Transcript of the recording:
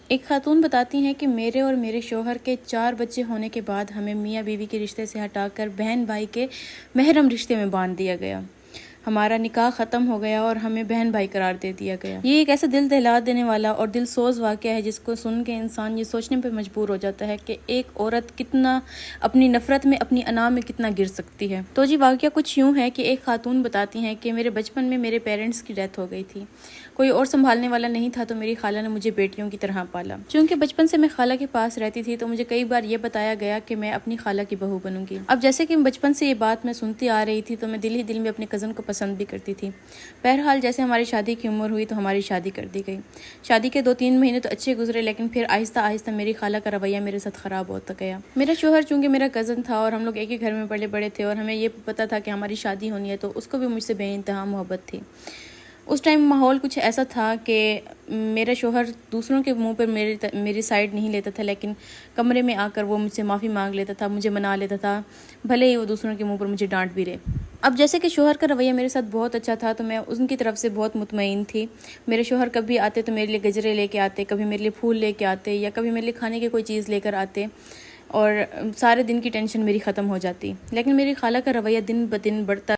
ایک خاتون بتاتی ہیں کہ میرے اور میرے شوہر کے 4 بچے ہونے کے بعد ہمیں میاں بیوی کے رشتے سے ہٹا کر بہن بھائی کے محرم رشتے میں باندھ دیا گیا۔ ہمارا نکاح ختم ہو گیا اور ہمیں بہن بھائی قرار دے دیا گیا۔ یہ ایک ایسا دل دہلا دینے والا اور دل سوز واقعہ ہے جس کو سن کے انسان یہ سوچنے پہ مجبور ہو جاتا ہے کہ ایک عورت کتنا اپنی نفرت میں، اپنی انا میں کتنا گر سکتی ہے۔ تو جی واقعہ کچھ یوں ہے کہ ایک خاتون بتاتی ہیں کہ میرے بچپن میں میرے پیرنٹس کی ڈیتھ ہو گئی تھی، کوئی اور سنبھالنے والا نہیں تھا، تو میری خالہ نے مجھے بیٹیوں کی طرح پالا۔ چونکہ بچپن سے میں خالہ کے پاس رہتی تھی تو مجھے کئی بار یہ بتایا گیا کہ میں اپنی خالہ کی بہو بنوں گی۔ اب جیسے کہ بچپن سے یہ بات میں سنتی آ رہی تھی تو میں دل ہی دل میں اپنے کزن کو پسند بھی کرتی تھی۔ بہرحال جیسے ہماری شادی کی عمر ہوئی تو ہماری شادی کر دی گئی۔ شادی کے 2-3 مہینے تو اچھے گزرے، لیکن پھر آہستہ آہستہ میری خالہ کا رویہ میرے ساتھ خراب ہوتا گیا۔ میرا شوہر چونکہ میرا کزن تھا اور ہم لوگ ایک ہی گھر میں پلے بڑے تھے اور ہمیں یہ پتہ تھا کہ ہماری شادی ہونی ہے، تو اس کو بھی مجھ سے بے انتہا محبت تھی۔ اس ٹائم ماحول کچھ ایسا تھا کہ میرا شوہر دوسروں کے منہ پر میری سائیڈ نہیں لیتا تھا، لیکن کمرے میں آ کر وہ مجھ سے معافی مانگ لیتا تھا، مجھے منا لیتا تھا، بھلے ہی وہ دوسروں کے منہ پر مجھے ڈانٹ بھی رہے۔ اب جیسے کہ شوہر کا رویہ میرے ساتھ بہت اچھا تھا تو میں ان کی طرف سے بہت مطمئن تھی۔ میرے شوہر کبھی آتے تو میرے لیے گجرے لے کے آتے، کبھی میرے لیے پھول لے کے آتے، یا کبھی میرے لیے کھانے کی کوئی چیز لے کر آتے، اور سارے دن کی ٹینشن میری ختم ہو جاتی۔ لیکن میری خالہ کا رویہ دن بدن بڑھتا